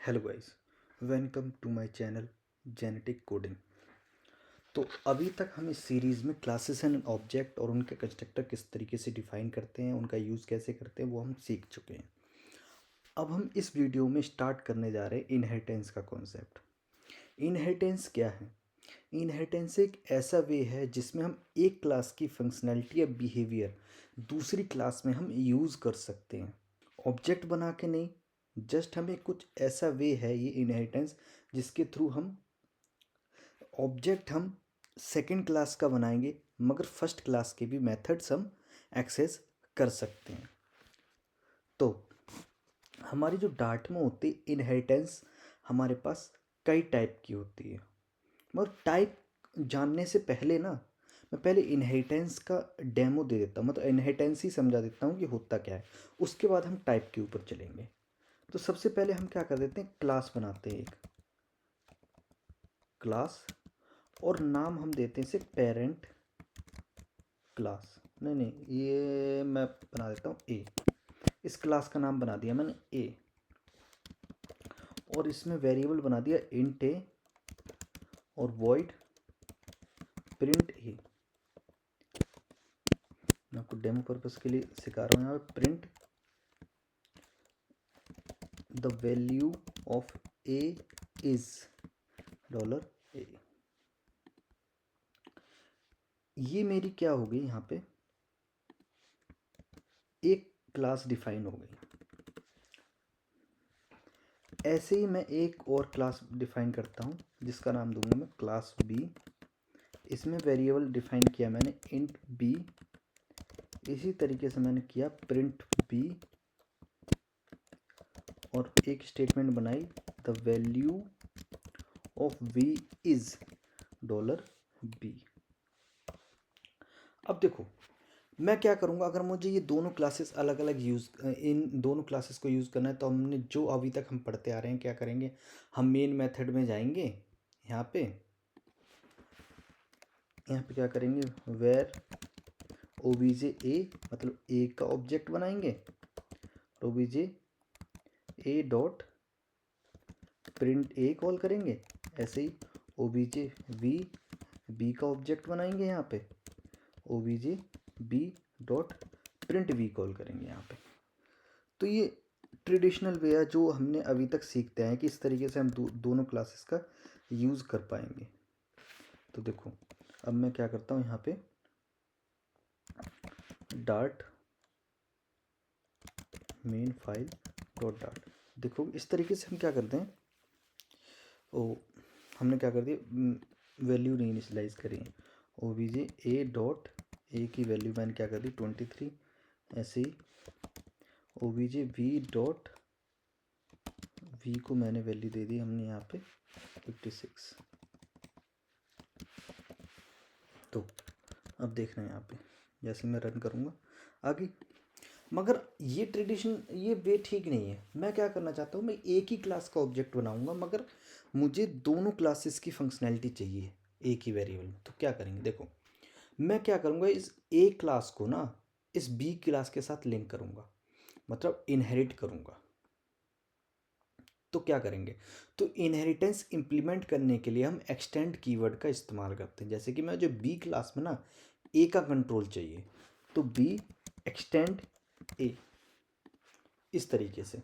Hello guys, welcome to my channel genetic coding. तो अभी तक हम इस सीरीज़ में क्लासेस एंड ऑब्जेक्ट और उनके कंस्ट्रक्टर किस तरीके से डिफ़ाइन करते हैं, उनका यूज़ कैसे करते हैं, वो हम सीख चुके हैं। अब हम इस वीडियो में स्टार्ट करने जा रहे हैं इनहेरिटेंस का कॉन्सेप्ट। इनहेरिटेंस क्या है? इनहेरिटेंस एक ऐसा वे है जिसमें हम एक क्लास की फंक्शनैलिटी या बिहेवियर दूसरी क्लास में हम यूज़ कर सकते हैं, ऑब्जेक्ट बना के नहीं। जस्ट हमें कुछ ऐसा वे है ये इनहेरिटेंस जिसके थ्रू हम ऑब्जेक्ट हम सेकंड क्लास का बनाएंगे, मगर फर्स्ट क्लास के भी मेथड्स हम एक्सेस कर सकते हैं। तो हमारी जो डाट में होती है इनहेरिटेंस, हमारे पास कई टाइप की होती है। मगर टाइप जानने से पहले ना, मैं पहले इनहेरिटेंस का डेमो दे देता हूँ, मतलब इनहेरिटेंस ही समझा देता हूँ कि होता क्या है। उसके बाद हम टाइप के ऊपर चलेंगे। तो सबसे पहले हम क्या कर देते हैं, क्लास बनाते हैं, एक क्लास, और नाम हम देते हैं इसे पेरेंट क्लास। नहीं नहीं, ये मैं बना देता हूँ ए। इस क्लास का नाम बना दिया मैंने ए, और इसमें वेरिएबल बना दिया इंट ए और वॉइड प्रिंट ए। मैं आपको डेमो पर्पस के लिए सिखा रहा हूँ। यहाँ पे print the value of A is dollar A. ये मेरी क्या हो गई, यहाँ पे एक क्लास डिफाइन हो गई। ऐसे ही मैं एक और क्लास डिफाइन करता हूँ जिसका नाम दूंगा मैं क्लास बी। इसमें वेरिएबल डिफाइन किया मैंने इंट बी। इसी तरीके से मैंने किया प्रिंट बी, और एक स्टेटमेंट बनाई the value of v is dollar b. अब देखो मैं क्या करूँगा, अगर मुझे ये दोनों क्लासेस अलग अलग इन दोनों क्लासेस को यूज़ करना है, तो हमने जो अभी तक हम पढ़ते आ रहे हैं, क्या करेंगे, हम मेन मेथड में जाएंगे। यहाँ पे क्या करेंगे, वेर ओबीजे ए, मतलब ए का ऑब्जेक्ट बनाएंगे, obj a dot print a call करेंगे। ऐसे ही ओबीजे वी बी का ऑब्जेक्ट बनाएंगे, यहाँ पे obj b dot print v call करेंगे यहाँ पे। तो ये ट्रेडिशनल वे है जो हमने अभी तक सीखते हैं कि इस तरीके से हम दोनों क्लासेस का यूज़ कर पाएंगे। तो देखो अब मैं क्या करता हूँ, यहाँ पे dot main file dot dot. देखो इस तरीके से हम क्या करते हैं, ओ हमने क्या कर दिया, वैल्यू नहीं इनिशियलाइज करी है। O V J A dot A की वैल्यू मैंने क्या कर दी 23। ऐसे ही O we J V dot V को मैंने वैल्यू दे दी हमने यहाँ पे 56। तो अब देखना है यहाँ पे जैसे मैं रन करूँगा आगे। मगर ये ट्रेडिशन, ये वे ठीक नहीं है। मैं क्या करना चाहता हूँ, मैं एक ही क्लास का ऑब्जेक्ट बनाऊँगा, मगर मुझे दोनों क्लासेस की फंक्शनैलिटी चाहिए एक ही वेरिएबल में। तो क्या करेंगे, देखो मैं क्या करूँगा, इस ए क्लास को ना इस बी क्लास के साथ लिंक करूँगा, मतलब इनहेरिट करूँगा। तो क्या करेंगे, तो इनहेरिटेंस इंप्लीमेंट करने के लिए हम एक्सटेंड कीवर्ड का इस्तेमाल करते हैं। जैसे कि मैं जो बी क्लास में ना ए का कंट्रोल चाहिए, तो बी एक्सटेंड ए, इस तरीके से।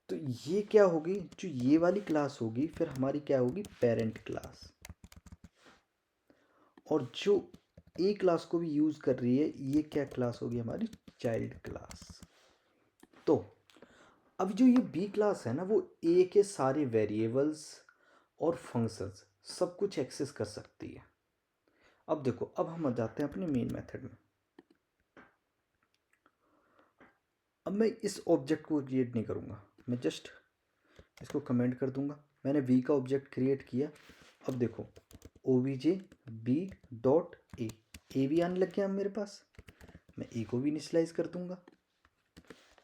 तो ये क्या होगी, जो ये वाली क्लास होगी फिर हमारी क्या होगी, पेरेंट क्लास। और जो ए क्लास को भी यूज़ कर रही है, ये क्या क्लास होगी, हमारी चाइल्ड क्लास। तो अब जो ये बी क्लास है ना, वो ए के सारे वेरिएबल्स और फंक्शंस सब कुछ एक्सेस कर सकती है। अब देखो, अब हम आ जाते हैं अपने मेन मेथड में। अब मैं इस ऑब्जेक्ट को क्रिएट नहीं करूँगा, मैं जस्ट इसको कमेंट कर दूंगा। मैंने वी का ऑब्जेक्ट क्रिएट किया। अब देखो o we J B dot a भी आने लग गया मेरे पास। मैं ए को भी इनिशलाइज कर दूंगा।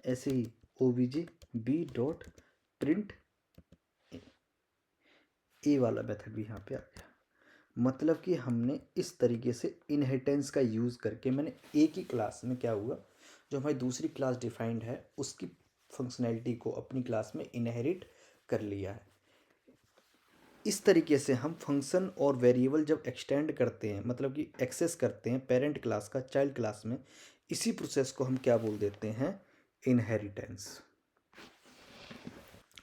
ऐसे ही O we J B dot print A वाला मेथड भी यहाँ पे आ गया। मतलब कि हमने इस तरीके से इनहेरिटेंस का यूज़ करके मैंने एक ही क्लास में क्या हुआ, जो हमारी दूसरी क्लास डिफाइंड है उसकी फंक्शनैलिटी को अपनी क्लास में इनहेरिट कर लिया है। इस तरीके से हम फंक्शन और वेरिएबल जब एक्सटेंड करते हैं, मतलब कि एक्सेस करते हैं पेरेंट क्लास का चाइल्ड क्लास में, इसी प्रोसेस को हम क्या बोल देते हैं, इनहेरिटेंस।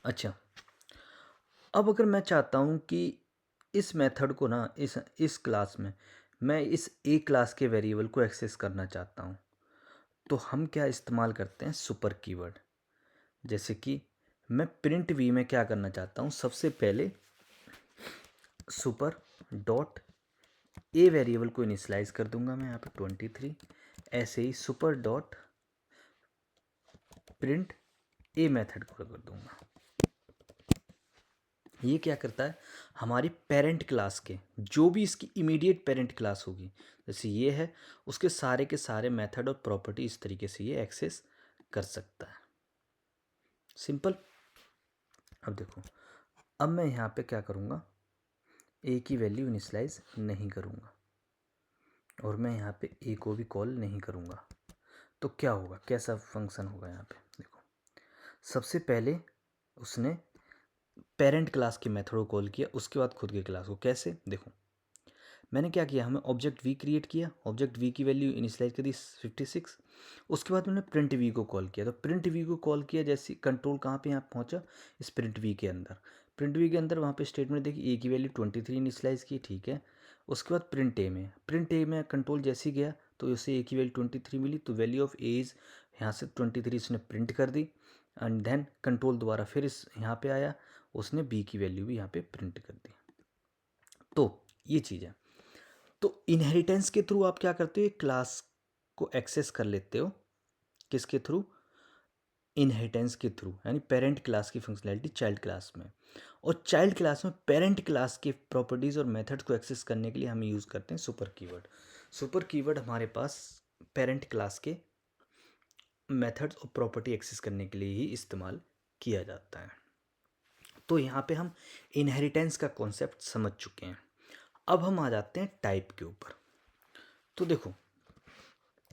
अच्छा, अब अगर मैं चाहता हूँ कि इस मेथड को ना इस क्लास में मैं इस ए क्लास के वेरिएबल को एक्सेस करना चाहता हूँ, तो हम क्या इस्तेमाल करते हैं, सुपर कीवर्ड। जैसे कि मैं प्रिंट वी में क्या करना चाहता हूँ, सबसे पहले सुपर डॉट ए वेरिएबल को इनिशियलाइज कर दूंगा मैं यहाँ पे 23। ऐसे ही super dot print A method को कर दूंगा। ये क्या करता है, हमारी पेरेंट क्लास के जो भी इसकी इमीडिएट पेरेंट क्लास होगी, जैसे ये है, उसके सारे के सारे मेथड और प्रॉपर्टी इस तरीके से ये एक्सेस कर सकता है। सिंपल। अब देखो, अब मैं यहाँ पे क्या करूँगा, ए की वैल्यू इनिशियलाइज नहीं करूँगा और मैं यहाँ पे ए को भी कॉल नहीं करूँगा। तो क्या होगा, कैसा फंक्शन होगा यहाँ पे, देखो सबसे पहले उसने पेरेंट क्लास के मेथड को कॉल किया, उसके बाद खुद के क्लास को। कैसे, देखो मैंने क्या किया, हमें ऑब्जेक्ट वी क्रिएट किया, ऑब्जेक्ट वी की वैल्यू इनिशियलाइज कर दी 56। उसके बाद मैंने प्रिंट वी को कॉल किया, तो प्रिंट वी को कॉल किया, जैसे कंट्रोल कहाँ पे यहाँ पहुँचा, इस प्रिंट वी के अंदर। प्रिंट वी के अंदर वहाँ पे स्टेटमेंट देखी, ए की वैल्यू 23 इनिशियलाइज की, ठीक है। उसके बाद प्रिंट ए में कंट्रोल जैसे ही गया तो उसे ए की वैल्यू 23 मिली, तो वैल्यू ऑफ ए इज़ यहाँ से 23 इसने प्रिंट कर दी। एंड देन कंट्रोल दोबारा फिर इस यहाँ पे आया, उसने बी की वैल्यू भी यहाँ पे प्रिंट कर दी। तो ये चीज़ है। तो इनहेरिटेंस के थ्रू आप क्या करते हो, एक क्लास को एक्सेस कर लेते हो, किसके थ्रू, इनहेरिटेंस के थ्रू, यानी पेरेंट क्लास की फंक्शनैलिटी चाइल्ड क्लास में। और चाइल्ड क्लास में पेरेंट क्लास के प्रॉपर्टीज़ और मेथड्स को एक्सेस करने के लिए हम यूज़ करते हैं सुपर कीवर्ड। सुपर कीवर्ड हमारे पास पेरेंट क्लास के मेथड्स और प्रॉपर्टी एक्सेस करने के लिए ही इस्तेमाल किया जाता है। तो यहाँ पे हम इनहेरिटेंस का कॉन्सेप्ट समझ चुके हैं। अब हम आ जाते हैं टाइप के ऊपर। तो देखो,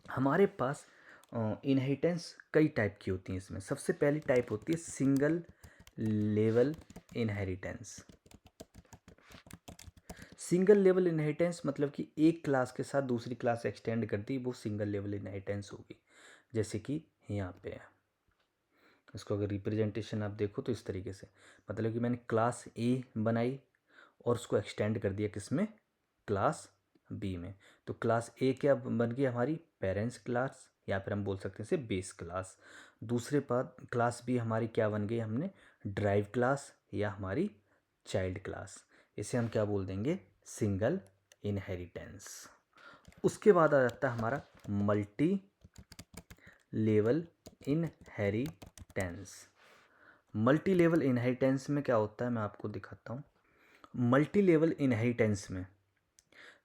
हमारे पास इनहेरिटेंस कई टाइप की होती हैं। इसमें सबसे पहली टाइप होती है single level inheritance. Single level inheritance मतलब कि एक क्लास के साथ दूसरी क्लास एक्सटेंड करती है, वो सिंगल लेवल इनहेरिटेंस होगी। जैसे कि यहाँ पे है, इसको अगर रिप्रेजेंटेशन आप देखो तो इस तरीके से, मतलब कि मैंने क्लास ए बनाई और उसको एक्सटेंड कर दिया किसमें, क्लास बी में। तो क्लास ए क्या बन गई हमारी, पेरेंट्स क्लास, या फिर हम बोल सकते हैं इसे बेस क्लास। दूसरे पार्ट क्लास बी हमारी क्या बन गई, हमने ड्राइव क्लास या हमारी चाइल्ड क्लास। इसे हम क्या बोल देंगे, सिंगल इनहेरिटेंस। उसके बाद आ जाता है हमारा multi level inheritance. Multi level inheritance में क्या होता है, मैं आपको दिखाता हूँ। मल्टी लेवल इनहेरिटेंस में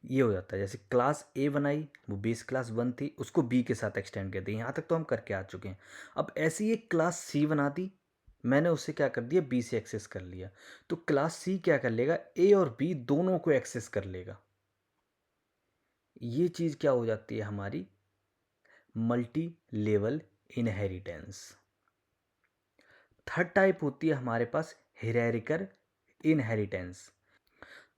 ये हो जाता है, जैसे क्लास ए बनाई, वो बेस क्लास 1 थी, उसको बी के साथ एक्सटेंड कर दी। यहाँ तक तो हम करके आ चुके हैं। अब ऐसे ही एक क्लास सी बना दी, मैंने उसे क्या कर दिया, बी से एक्सेस कर लिया। तो क्लास सी क्या कर लेगा, ए और बी दोनों को एक्सेस कर लेगा। ये चीज़ क्या हो जाती है हमारी, multi level inheritance. Third type होती है हमारे पास हिरेरिकल इनहेरिटेंस।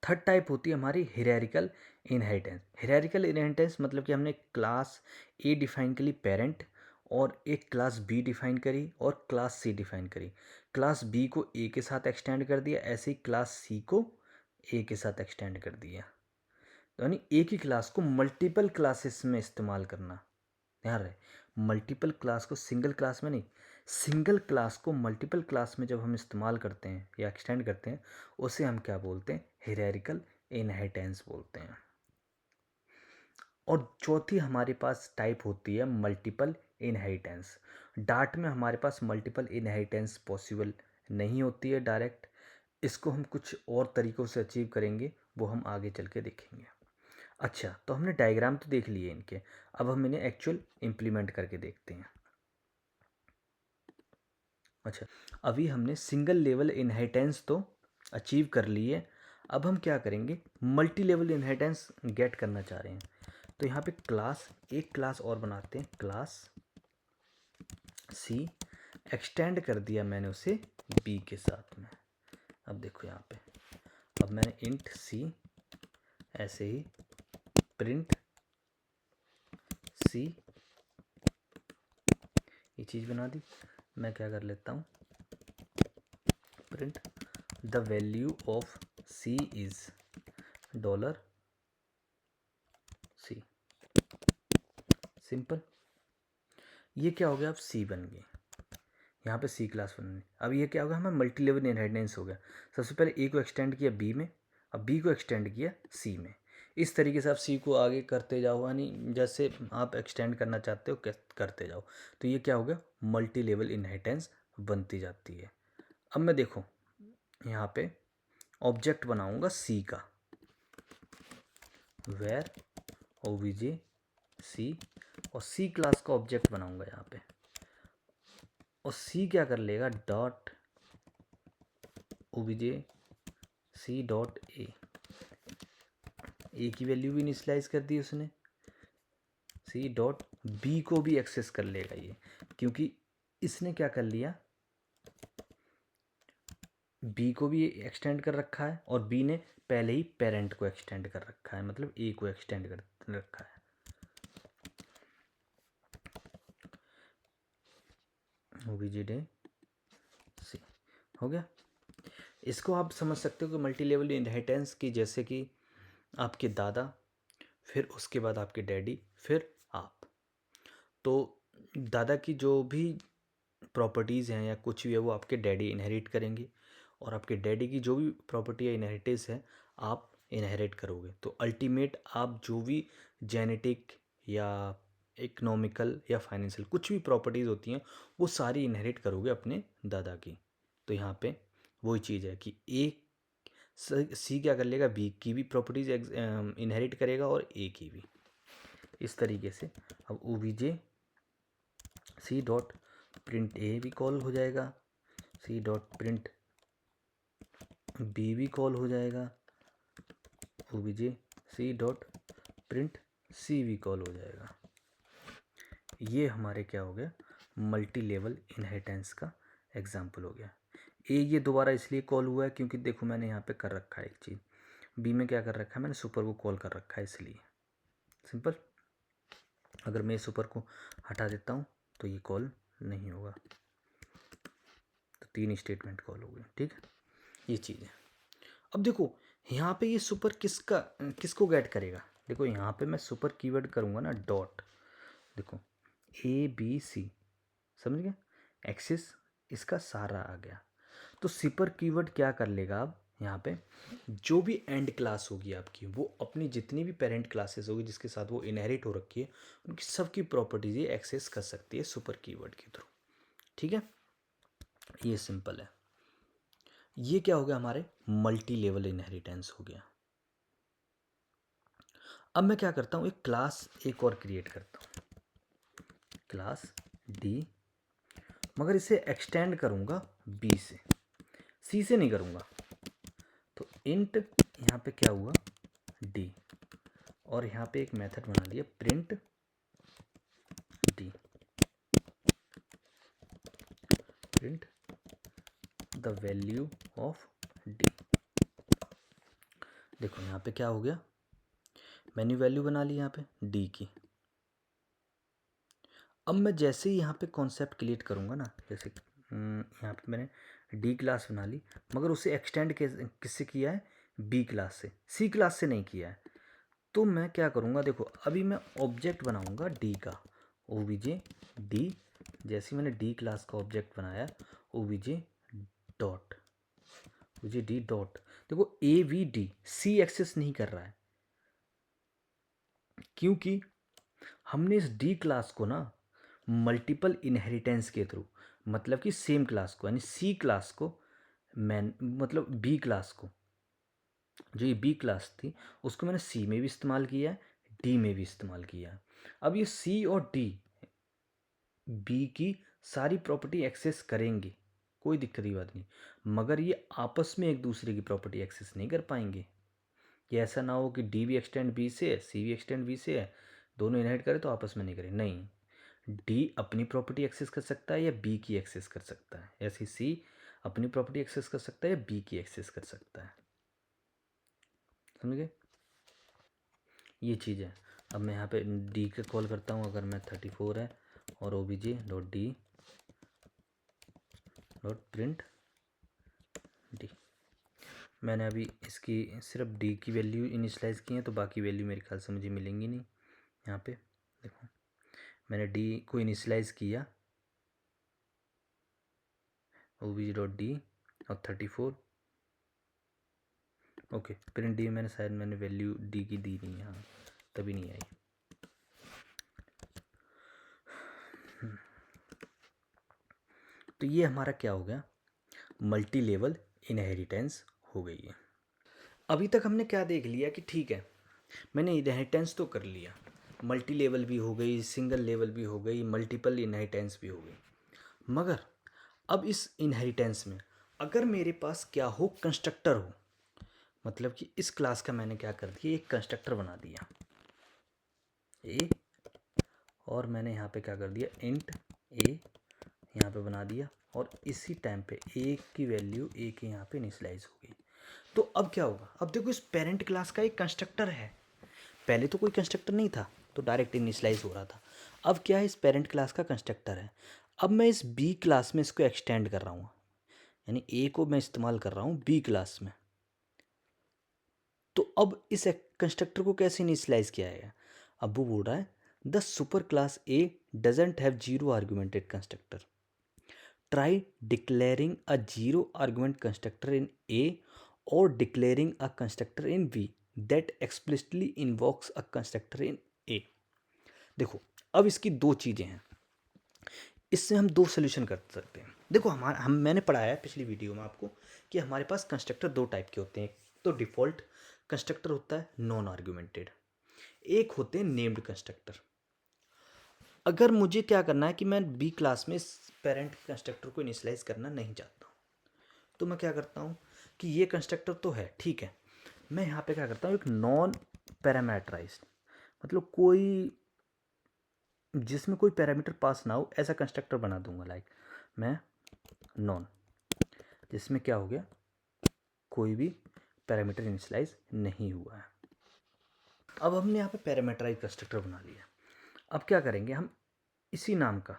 थर्ड टाइप होती है हमारी हिरेरिकल इनहेरिटेंस। हिरेरिकल इनहेरिटेंस मतलब कि हमने क्लास ए डिफाइन करी पेरेंट, और एक क्लास बी डिफाइन करी और क्लास सी डिफाइन करी। क्लास बी को ए के साथ एक्सटेंड कर दिया, ऐसे ही क्लास सी को ए के साथ एक्सटेंड कर दिया। यानी एक ही क्लास को मल्टीपल क्लासेस में इस्तेमाल करना। ध्यान रहे, मल्टीपल क्लास को सिंगल क्लास में नहीं, सिंगल क्लास को मल्टीपल क्लास में जब हम इस्तेमाल करते हैं या एक्सटेंड करते हैं, उसे हम क्या बोलते हैं, हिरेरिकल इनहेरिटेंस बोलते हैं। और चौथी हमारे पास टाइप होती है मल्टीपल इनहेरिटेंस। डार्ट में हमारे पास मल्टीपल इनहेरिटेंस पॉसिबल नहीं होती है डायरेक्ट, इसको हम कुछ और तरीक़ों से अचीव करेंगे, वो हम आगे चल के देखेंगे। अच्छा, तो हमने डायग्राम तो देख लिए इनके, अब हम इन्हें एक्चुअल इम्प्लीमेंट करके देखते हैं। अच्छा, अभी हमने सिंगल लेवल इनहेरिटेंस तो अचीव कर ली है, अब हम क्या करेंगे, मल्टी लेवल इनहेरिटेंस गेट करना चाह रहे हैं। तो यहाँ पे क्लास, एक क्लास और बनाते हैं, क्लास सी, एक्सटेंड कर दिया मैंने उसे बी के साथ में। अब देखो यहाँ पे, अब मैंने इंट सी ऐसे ही प्रिंट सी ये चीज़ बना दी। मैं क्या कर लेता हूँ, print the value of c is dollar c. Simple. ये क्या हो गया, अब सी बन गई, यहाँ पे सी क्लास बन गई। अब ये क्या होगा, हमें मल्टी लेवल इनहेरिटेंस हो गया। सबसे पहले ए को एक्सटेंड किया बी में, अब बी को एक्सटेंड किया सी में। इस तरीके से आप सी को आगे करते जाओ, यानी जैसे आप एक्सटेंड करना चाहते हो करते जाओ। तो ये क्या हो गया, मल्टी लेवल इनहेरिटेंस बनती जाती है। अब मैं देखो यहाँ पे ऑब्जेक्ट बनाऊंगा सी का, वेर ओबीजे सी, और सी क्लास का ऑब्जेक्ट बनाऊंगा यहाँ पे, और सी क्या कर लेगा, dot OBJ C dot A की वैल्यू भी इनिशियलाइज कर दी उसने, सी डॉट बी को भी एक्सेस कर लेगा ये, क्योंकि इसने क्या कर लिया, बी को भी एक्सटेंड कर रखा है और बी ने पहले ही पेरेंट को एक्सटेंड कर रखा है, मतलब ए को एक्सटेंड कर रखा है। ओबीजे डे सी हो गया। इसको आप समझ सकते हो कि मल्टी लेवल इनहेरिटेंस की, जैसे कि आपके दादा, फिर उसके बाद आपके डैडी, फिर आप। तो दादा की जो भी प्रॉपर्टीज़ हैं या कुछ भी है वो आपके डैडी इनहेरिट करेंगे, और आपके डैडी की जो भी प्रॉपर्टी या इनहेरिटेंस है आप इनहेरिट करोगे। तो अल्टीमेट आप जो भी जेनेटिक या इकोनॉमिकल या फाइनेंशियल कुछ भी प्रॉपर्टीज़ होती हैं वो सारी इनहेरिट करोगे अपने दादा की। तो यहाँ पे वही चीज़ है कि ए सी क्या कर लेगा, बी की भी प्रॉपर्टीज इनहेरिट करेगा और ए की भी, इस तरीके से। अब ओबीजे सी डॉट प्रिंट ए भी कॉल हो जाएगा, सी डॉट प्रिंट बी भी कॉल हो जाएगा, ओबीजे सी डॉट प्रिंट सी भी कॉल हो जाएगा। ये हमारे क्या हो गया, मल्टी लेवल इनहेरिटेंस का एग्जाम्पल हो गया। ये दोबारा इसलिए कॉल हुआ है क्योंकि देखो मैंने यहाँ पे कर रखा है एक चीज़, बी में क्या कर रखा है, मैंने सुपर को कॉल कर रखा है, इसलिए सिंपल। अगर मैं सुपर को हटा देता हूँ तो ये कॉल नहीं होगा, तो 3 स्टेटमेंट कॉल हो गए, ठीक है, ये चीज़ है। अब देखो यहाँ पे ये सुपर किसको गेट करेगा, देखो यहाँ पे मैं सुपर कीवर्ड करूँगा ना डॉट, देखो ABC, समझ गया, एक्सेस इसका सारा आ गया। तो सुपर कीवर्ड क्या कर लेगा, अब यहाँ पे जो भी एंड क्लास होगी आपकी, वो अपनी जितनी भी पेरेंट क्लासेस होगी जिसके साथ वो इनहेरिट हो रखी है उनकी सबकी प्रॉपर्टीज ये एक्सेस कर सकती है सुपर कीवर्ड के थ्रू, ठीक है। ये सिंपल है। ये क्या हो गया, हमारे मल्टी लेवल इनहेरिटेंस हो गया। अब मैं क्या करता हूँ, एक क्लास एक और क्रिएट करता हूँ, क्लास डी, मगर इसे एक्सटेंड करूँगा बी से, सी से नहीं करूँगा। तो इंट यहाँ पे क्या हुआ डी, और यहाँ पे एक मेथड बना लिया print D, print the value of D. देखो यहाँ पे क्या हो गया, मैंने वैल्यू बना ली यहाँ पे डी की। अब मैं जैसे ही यहाँ पे कॉन्सेप्ट क्रिएट करूँगा ना, जैसे यहाँ पे मैंने डी क्लास बना ली, मगर उसे एक्सटेंड किससे किया है, बी क्लास से, सी क्लास से नहीं किया है। तो मैं क्या करूँगा, देखो अभी मैं ऑब्जेक्ट बनाऊँगा डी का, ओबीजे डी, जैसे मैंने डी क्लास का ऑब्जेक्ट बनाया OBJ dot, OBJ D dot, देखो A V D C access नहीं कर रहा है, क्योंकि हमने इस डी क्लास को ना मल्टीपल इनहेरिटेंस के थ्रू, मतलब कि सेम क्लास को यानी सी क्लास को, मतलब बी क्लास को, जो ये बी क्लास थी उसको मैंने सी में भी इस्तेमाल किया है, डी में भी इस्तेमाल किया है। अब ये सी और डी बी की सारी प्रॉपर्टी एक्सेस करेंगे, कोई दिक्कत की बात नहीं, मगर ये आपस में एक दूसरे की प्रॉपर्टी एक्सेस नहीं कर पाएंगे। ये ऐसा ना हो कि डी भी एक्सटेंड बी से है, सी भी एक्सटेंड बी से है, दोनों इनहेरिट करें तो आपस में नहीं करें, नहीं। डी अपनी प्रॉपर्टी एक्सेस कर सकता है या बी की एक्सेस कर सकता है, ऐसे सी अपनी प्रॉपर्टी एक्सेस कर सकता है या बी की एक्सेस कर सकता है, समझ गए? ये चीज़ है। अब मैं यहाँ पे डी का कॉल करता हूँ, अगर मैं 34 है और obj.d डॉट प्रिंट डी। मैंने अभी इसकी सिर्फ डी की वैल्यू इनिशलाइज़ की है, तो बाकी वैल्यू मेरे ख्याल से मुझे मिलेंगी नहीं। यहाँ पे देखो, मैंने डी को इनिशलाइज़ किया obj.d और 34, ओके। प्रिंट डी मैंने शायद वैल्यू डी की दी नहीं है, हाँ, तभी नहीं आई। तो ये हमारा क्या हो गया, मल्टी लेवल इनहेरिटेंस हो गई है। अभी तक हमने क्या देख लिया कि ठीक है, मैंने इनहेरिटेंस तो कर लिया, मल्टी लेवल भी हो गई, सिंगल लेवल भी हो गई, मल्टीपल इनहेरिटेंस भी हो गई। मगर अब इस इनहेरिटेंस में अगर मेरे पास क्या हो, कंस्ट्रक्टर हो, मतलब कि इस क्लास का मैंने क्या कर दिया, एक कंस्ट्रक्टर बना दिया ए, और मैंने यहाँ पे क्या कर दिया, इंट ए यहाँ पे बना दिया, और इसी टाइम पे ए की वैल्यू ए के यहाँ पे इनिशियलाइज हो गई। तो अब क्या होगा, अब देखो इस पेरेंट क्लास का एक कंस्ट्रक्टर है, पहले तो कोई कंस्ट्रक्टर नहीं था तो डायरेक्ट इनिशियलाइज हो रहा था। अब क्या है, इस पेरेंट क्लास का कंस्ट्रक्टर है। अब मैं इस बी क्लास में इसको एक्सटेंड कर रहा हूँ, यानी ए को मैं इस्तेमाल कर रहा हूँ बी क्लास में। तो अब इस कंस्ट्रक्टर को कैसे इनिशियलाइज किया है, अब वो बोल रहा है the super class A doesn't have zero argumented constructor, try declaring a zero argument constructor in A और declaring a constructor in B that explicitly invokes a constructor in A. देखो अब इसकी दो चीज़ें हैं, इससे हम दो सोल्यूशन कर सकते हैं। देखो मैंने पढ़ाया है पिछली वीडियो में आपको कि हमारे पास कंस्ट्रक्टर दो टाइप के होते हैं, तो डिफ़ॉल्ट कंस्ट्रक्टर होता है नॉन आर्गुमेंटेड, एक होते हैं नेम्ड कंस्ट्रक्टर। अगर मुझे क्या करना है कि मैं बी क्लास में इस पेरेंट कंस्ट्रक्टर को इनिशियलाइज करना नहीं चाहता हूँ, तो मैं क्या करता हूँ कि ये कंस्ट्रक्टर तो है ठीक है, मैं यहाँ पे क्या करता हूँ, एक नॉन पैरामीटराइज्ड, मतलब कोई जिसमें कोई पैरामीटर पास ना हो ऐसा कंस्ट्रक्टर बना दूंगा। लाइक मैं नॉन, जिसमें क्या हो गया, कोई भी पैरामीटर इनिशियलाइज नहीं हुआ है। अब हमने यहाँ पे पैरामीटराइज कंस्ट्रक्टर बना लिया। अब क्या करेंगे, हम इसी नाम का,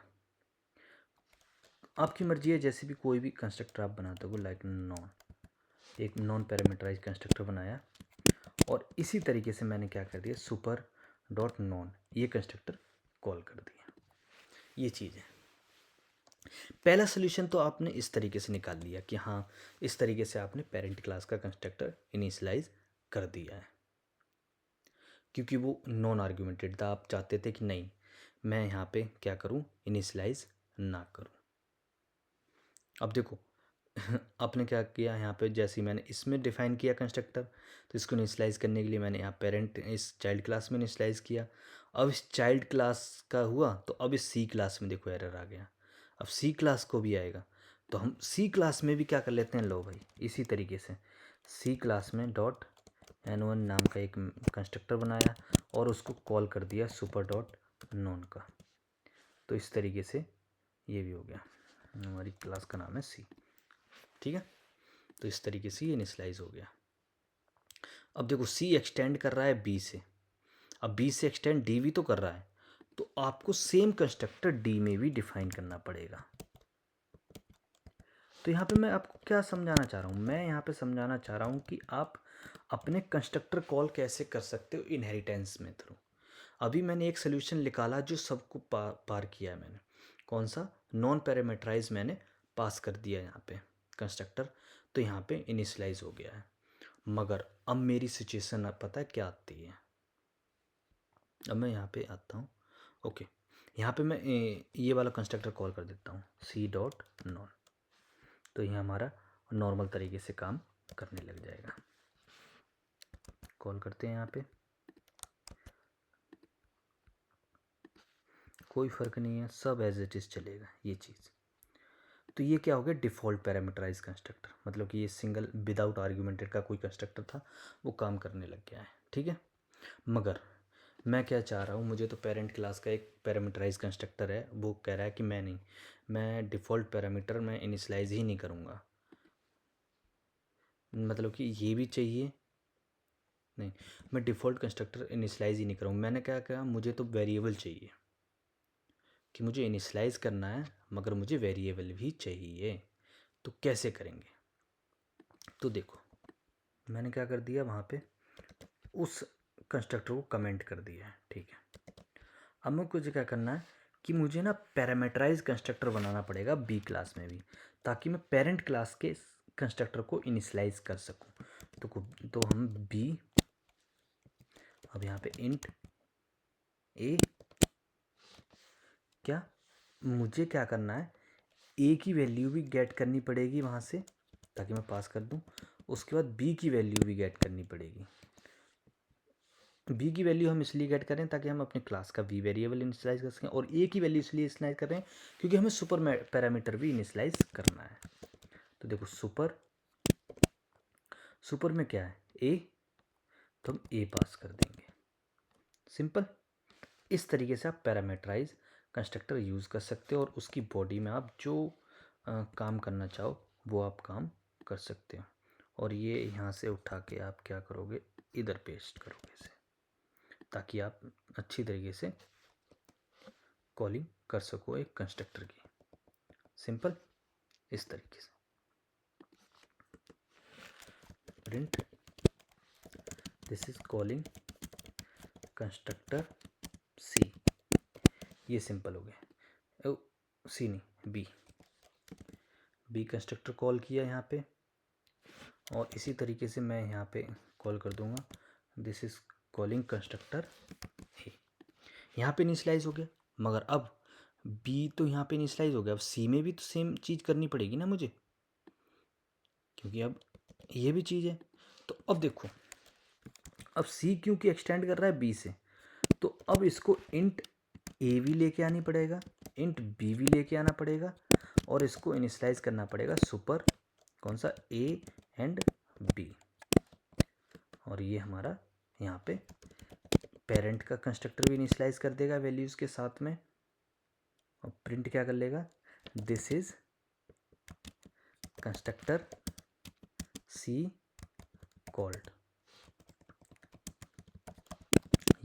आपकी मर्जी है जैसे भी कोई भी कंस्ट्रक्टर आप बनाते हो, लाइक नॉन, एक नॉन पैरामीटराइज कंस्ट्रक्टर बनाया, और इसी तरीके से मैंने क्या कर दिया, सुपर डॉट नॉन, ये कंस्ट्रक्टर कॉल कर दिया। ये चीज़ है। पहला सोल्यूशन तो आपने इस तरीके से निकाल लिया कि हाँ, इस तरीके से आपने पेरेंट क्लास का कंस्ट्रक्टर इनिशियलाइज कर दिया है, क्योंकि वो नॉन आर्गुमेंटेड था। आप चाहते थे कि नहीं, मैं यहाँ पे क्या करूँ, इनिशियलाइज ना करूँ। अब देखो आपने क्या किया यहाँ पे, जैसे ही मैंने इसमें डिफ़ाइन किया कंस्ट्रक्टर, तो इसको इनिशियलाइज करने के लिए मैंने यहाँ पेरेंट इस चाइल्ड क्लास में इनिशियलाइज किया। अब इस चाइल्ड क्लास का हुआ, तो अब इस सी क्लास में देखो एरर आ गया, अब सी क्लास को भी आएगा। तो हम सी क्लास में भी क्या कर लेते हैं, लो भाई इसी तरीके से सी क्लास में डॉट n1 नाम का एक कंस्ट्रक्टर बनाया और उसको कॉल कर दिया सुपर डॉट नॉन का। तो इस तरीके से ये भी हो गया, हमारी क्लास का नाम है सी, ठीक है। तो इस तरीके से ये इनिशियलाइज हो गया। अब देखो सी एक्सटेंड कर रहा है बी से, अब बी से एक्सटेंड डी भी तो कर रहा है, तो आपको सेम कंस्ट्रक्टर डी में भी डिफाइन करना पड़ेगा। तो यहाँ पे मैं आपको क्या समझाना चाह रहा हूँ, मैं यहाँ पे समझाना चाह रहा हूँ कि आप अपने कंस्ट्रक्टर कॉल कैसे कर सकते हो इनहेरिटेंस में थ्रू। अभी मैंने एक सोल्यूशन निकाला जो सबको पार किया है मैंने, कौन सा, नॉन पैरामीटराइज मैंने पास कर दिया यहाँ पे कंस्ट्रक्टर, तो यहाँ पे इनिशियलाइज हो गया है। मगर अब मेरी सिचुएशन अब पता है क्या आती है, अब मैं यहाँ पे आता हूँ, ओके, यहाँ पे मैं ये वाला कंस्ट्रक्टर कॉल कर देता हूँ सी डॉट नॉन, तो ये हमारा नॉर्मल तरीके से काम करने लग जाएगा। कॉल करते हैं यहाँ पे, कोई फ़र्क नहीं है, सब एज इट इज़ चलेगा ये चीज़। तो ये क्या हो गया, डिफ़ॉल्ट पैरामीटराइज कंस्ट्रक्टर, मतलब कि ये सिंगल विदाउट आर्गुमेंटेड का कोई कंस्ट्रक्टर था वो काम करने लग गया है, ठीक है। मगर मैं क्या चाह रहा हूँ, मुझे तो पेरेंट क्लास का एक पैरामीटराइज कंस्ट्रक्टर है, वो कह रहा है कि मैं नहीं, मैं डिफ़ॉल्ट पैरामीटर मैं इनिशियलाइज ही नहीं करूँगा, मतलब कि ये भी चाहिए नहीं, मैं डिफ़ॉल्ट कंस्ट्रक्टर इनिशियलाइज़ ही नहीं करूँगा। मैंने क्या कहा, मुझे तो वेरिएबल चाहिए कि मुझे इनिशियलाइज़ करना है, मगर मुझे वेरिएबल भी चाहिए। तो कैसे करेंगे? तो देखो, मैंने क्या कर दिया, वहाँ पे उस कंस्ट्रक्टर को कमेंट कर दिया है, ठीक है। अब मुझे क्या करना है कि मुझे ना पैरामीटराइज कंस्ट्रक्टर बनाना पड़ेगा बी क्लास में भी, ताकि मैं पेरेंट क्लास के कंस्ट्रक्टर को इनिशियलाइज कर सकूं। तो हम बी, अब यहाँ पे इंट ए, क्या मुझे क्या करना है, ए की वैल्यू भी गेट करनी पड़ेगी वहाँ से, ताकि मैं पास कर दूँ। उसके बाद बी की वैल्यू भी गेट करनी पड़ेगी। बी की वैल्यू हम इसलिए गेट करें ताकि हम अपने क्लास का बी वेरिएबल इनिशियलाइज कर सकें, और ए की वैल्यू इसलिए इनिशियलाइज कर रहे हैं क्योंकि हमें सुपर पैरामीटर भी इनिशियलाइज करना है। तो देखो, सुपर में क्या है, ए, तो हम ए पास कर देंगे। सिंपल। इस तरीके से आप पैरामीटराइज कंस्ट्रक्टर यूज़ कर सकते हो, और उसकी बॉडी में आप जो काम करना चाहो वो आप काम कर सकते हो। और ये यहाँ से उठा के आप क्या करोगे, इधर पेस्ट करोगे इसे, ताकि आप अच्छी तरीके से कॉलिंग कर सको एक कंस्ट्रक्टर की। सिंपल। इस तरीके से print this is calling constructor C, ये सिंपल हो गया। सी नहीं, बी कंस्ट्रक्टर कॉल किया यहाँ पे, और इसी तरीके से मैं यहाँ पे कॉल कर दूंगा दिस इज कॉलिंग कंस्ट्रक्टर ए। यहाँ पे इनिशियलाइज हो गया, मगर अब बी तो यहाँ पे इनिशियलाइज हो गया, अब सी में भी तो सेम चीज़ करनी पड़ेगी ना मुझे, क्योंकि अब ये भी चीज़ है। तो अब देखो, अब सी क्योंकि एक्सटेंड कर रहा है बी से, तो अब इसको इंट ए भी लेके आनी पड़ेगा, इंट बी भी लेके आना पड़ेगा, और इसको इनिशियलाइज करना पड़ेगा सुपर कौन सा, ए एंड बी। और ये हमारा यहाँ पे पेरेंट का कंस्ट्रक्टर भी इनिशियलाइज कर देगा वैल्यूज़ के साथ में, और प्रिंट क्या कर लेगा, this is constructor c called,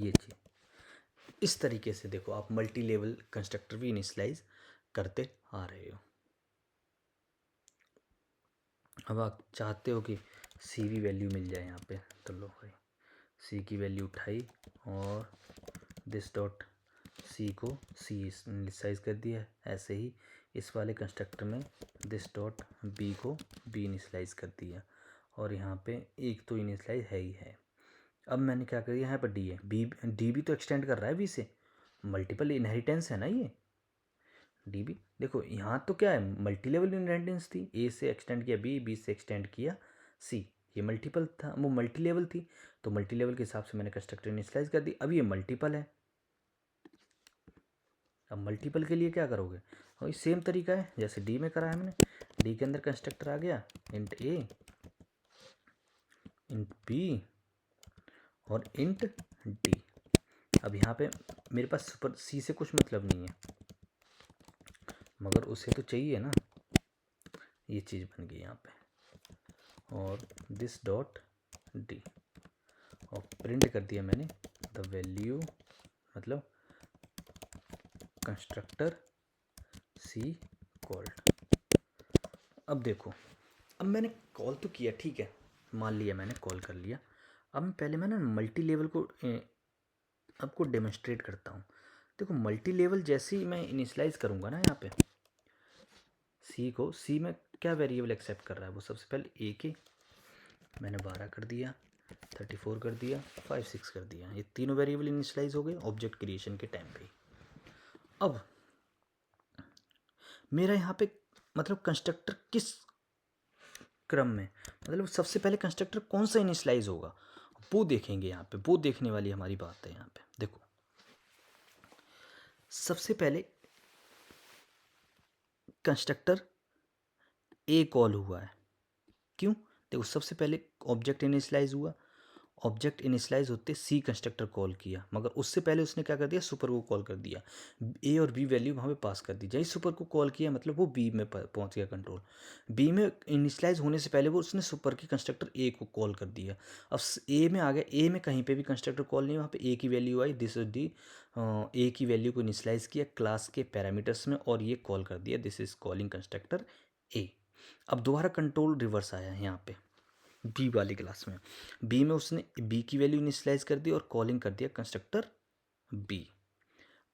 ये चीज़। इस तरीके से देखो, आप मल्टी लेवल कंस्ट्रक्टर भी इनिशियलाइज करते आ रहे हो। अब आप चाहते हो कि सी भी वैल्यू मिल जाए यहाँ पे, तो लो भाई, सी की वैल्यू उठाई और दिस डॉट सी को सी इनिशियलाइज कर दिया। ऐसे ही इस वाले कंस्ट्रक्टर में दिस डॉट बी को बी इनिशियलाइज कर दिया, और यहाँ पे एक तो इनिशियलाइज है ही है। अब मैंने क्या कर दिया, यहाँ पर डी है, डी भी तो एक्सटेंड कर रहा है बी से, मल्टीपल इनहेरिटेंस है ना ये डी भी। देखो यहाँ तो क्या है, मल्टी लेवल इनहेरिटेंस थी, ए से एक्सटेंड किया बी, बी से एक्सटेंड किया सी, ये मल्टीपल था, वो मल्टी लेवल थी, तो मल्टी लेवल के हिसाब से मैंने कंस्ट्रक्टर इनिशियलाइज कर दी। अब ये मल्टीपल है, अब मल्टीपल के लिए क्या करोगे, वही सेम तरीका है जैसे डी में करा है मैंने। डी के अंदर कंस्ट्रक्टर आ गया, इंट ए, इंट बी और इंट डी। अब यहाँ पे मेरे पास सुपर सी से कुछ मतलब नहीं है, मगर उसे तो चाहिए ना, ये चीज़ बन गई यहाँ पे, और दिस डॉट डी, और प्रिंट कर दिया मैंने द वैल्यू, मतलब कंस्ट्रक्टर सी कॉल्ड। अब देखो, अब मैंने कॉल तो किया, ठीक है, मान लिया मैंने कॉल कर लिया। अब पहले मैं ना मल्टी लेवल को आपको डेमोन्स्ट्रेट करता हूँ। देखो, मल्टी लेवल जैसे ही मैं इनिशियलाइज़ करूँगा ना, यहाँ पे सी को, सी में क्या वेरिएबल एक्सेप्ट कर रहा है, वो सबसे पहले ए के मैंने 12 कर दिया, 34 कर दिया, 5 6 कर दिया, ये तीनों वेरिएबल इनिशियलाइज हो गए ऑब्जेक्ट क्रिएशन के टाइम पे। अब मेरा यहाँ पे मतलब कंस्ट्रक्टर किस क्रम में, मतलब सबसे पहले कंस्ट्रक्टर कौन सा इनिशियलाइज होगा वो देखेंगे यहाँ पे, वो देखने वाली हमारी बात है यहाँ पे। देखो, सबसे पहले कंस्ट्रक्टर ए कॉल हुआ है, क्यों, देखो सबसे पहले ऑब्जेक्ट इनिशियलाइज हुआ, ऑब्जेक्ट इनिशियलाइज होते सी कंस्ट्रक्टर कॉल किया, मगर उससे पहले उसने क्या कर दिया, सुपर को कॉल कर दिया, ए और बी वैल्यू वहाँ पे पास कर दी। जैसे सुपर को कॉल किया मतलब वो बी में पहुँच गया कंट्रोल। बी में इनिशियलाइज होने से पहले वो उसने सुपर के कंस्ट्रक्टर ए को कॉल कर दिया। अब ए में आ गया, ए में कहीं पे भी कंस्ट्रक्टर कॉल नहीं, वहाँ पे ए की वैल्यू आई, दिस इज दी ए की वैल्यू को इनिशियलाइज किया क्लास के पैरामीटर्स में और ये कॉल कर दिया, दिस इज कॉलिंग कंस्ट्रक्टर ए। अब दोबारा कंट्रोल रिवर्स आया है यहाँ पे बी वाली क्लास में, बी में उसने बी की वैल्यू इनिशियलाइज कर दी और कॉलिंग कर दिया कंस्ट्रक्टर बी,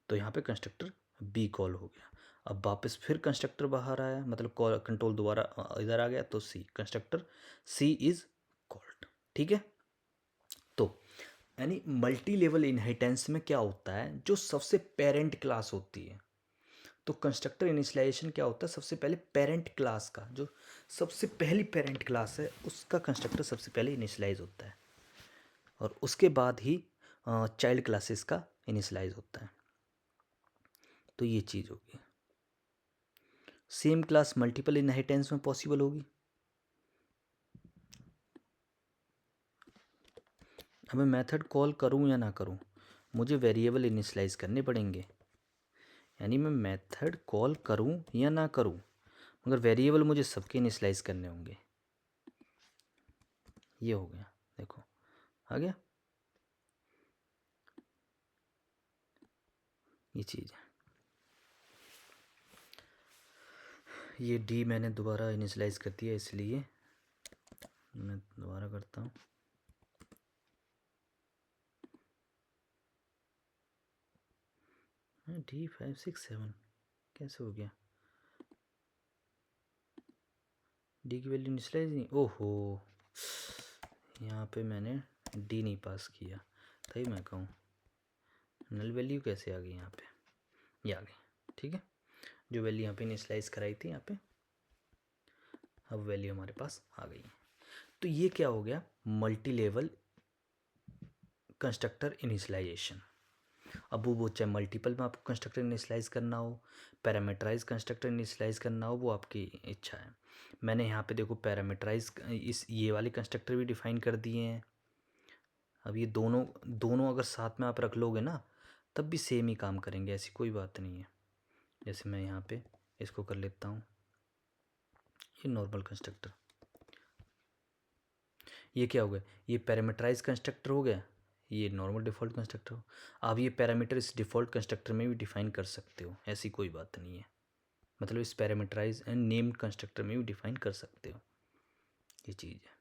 तो यहाँ पे कंस्ट्रक्टर बी कॉल हो गया। अब वापस फिर कंस्ट्रक्टर बाहर आया, मतलब कॉल कंट्रोल दोबारा इधर आ गया, तो सी कंस्ट्रक्टर सी इज कॉल्ड। ठीक है, तो यानी मल्टी लेवल इनहेरिटेंस में क्या होता है, जो सबसे पेरेंट क्लास होती है, तो कंस्ट्रक्टर इनिशियलाइजेशन क्या होता है, सबसे पहले पेरेंट क्लास का, जो सबसे पहली पेरेंट क्लास है उसका कंस्ट्रक्टर सबसे पहले इनिशियलाइज होता है और उसके बाद ही चाइल्ड क्लासेस का इनिशियलाइज होता है। तो ये चीज़ होगी। सेम क्लास मल्टीपल इनहेरिटेंस में पॉसिबल होगी। अब मैं मेथड कॉल करूँ या ना करूँ, मुझे वेरिएबल इनिशियलाइज करने पड़ेंगे, यानी मैं मेथड कॉल करूँ या ना करूँ, मगर वेरिएबल मुझे सबके इनिशियलाइज करने होंगे। ये हो गया, देखो आ गया, ये चीज़ है। ये डी मैंने दोबारा इनिशियलाइज कर दिया, इसलिए मैं दोबारा करता हूँ। डी 5 6 7 कैसे हो गया, डी की वैल्यू इनिशियलाइज नहीं, ओहो यहाँ पे मैंने डी नहीं पास किया, तभी मैं कहूँ नल वैल्यू कैसे आ गई यहाँ पे, ये आ गई। ठीक है, जो वैल्यू यहाँ पे इनिशियलाइज कराई थी यहाँ पे, अब वैल्यू हमारे पास आ गई है। तो ये क्या हो गया, मल्टी लेवल कंस्ट्रक्टर इनिशियलाइजेशन। अब वो चाहे मल्टीपल में आपको कंस्ट्रक्टर इनिशियलाइज करना हो, पैरामीटराइज कंस्ट्रक्टर इनिशियलाइज करना हो, वो आपकी इच्छा है। मैंने यहाँ पे देखो पैरामीटराइज इस ये वाले कंस्ट्रक्टर भी डिफाइन कर दिए हैं। अब ये दोनों दोनों अगर साथ में आप रख लोगे ना, तब भी सेम ही काम करेंगे, ऐसी कोई बात नहीं है। जैसे मैं यहाँ पे इसको कर लेता हूँ, ये नॉर्मल कंस्ट्रक्टर, ये क्या हो गया, ये पैरामीटराइज कंस्ट्रक्टर हो गया, ये नॉर्मल डिफ़ॉल्ट कंस्ट्रक्टर हो। आप ये पैरामीटर इस डिफ़ॉल्ट कंस्ट्रक्टर में भी डिफ़ाइन कर सकते हो, ऐसी कोई बात नहीं है। मतलब इस पैरामीटराइज एंड नेम्ड कंस्ट्रक्टर में भी डिफ़ाइन कर सकते हो, ये चीज़ है।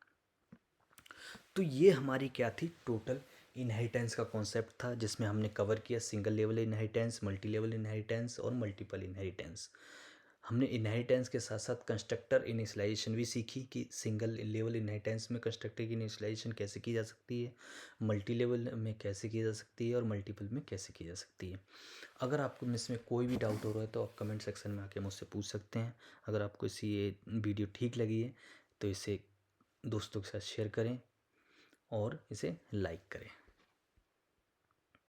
तो ये हमारी क्या थी, टोटल इनहेरिटेंस का कॉन्सेप्ट था, जिसमें हमने कवर किया single level inheritance, multi level inheritance और मल्टीपल इनहेरिटेंस। हमने इनहेरिटेंस के साथ साथ कंस्ट्रक्टर इनिशियलाइजेशन भी सीखी कि सिंगल लेवल इनहेरिटेंस में कंस्ट्रक्टर की इनिशियलाइजेशन कैसे की जा सकती है, मल्टी लेवल में कैसे की जा सकती है और मल्टीपल में कैसे की जा सकती है। अगर आपको इसमें कोई भी डाउट हो रहा है तो आप कमेंट सेक्शन में आके मुझसे पूछ सकते हैं। अगर आपको ये वीडियो ठीक लगी है तो इसे दोस्तों के साथ शेयर करें और इसे लाइक करें।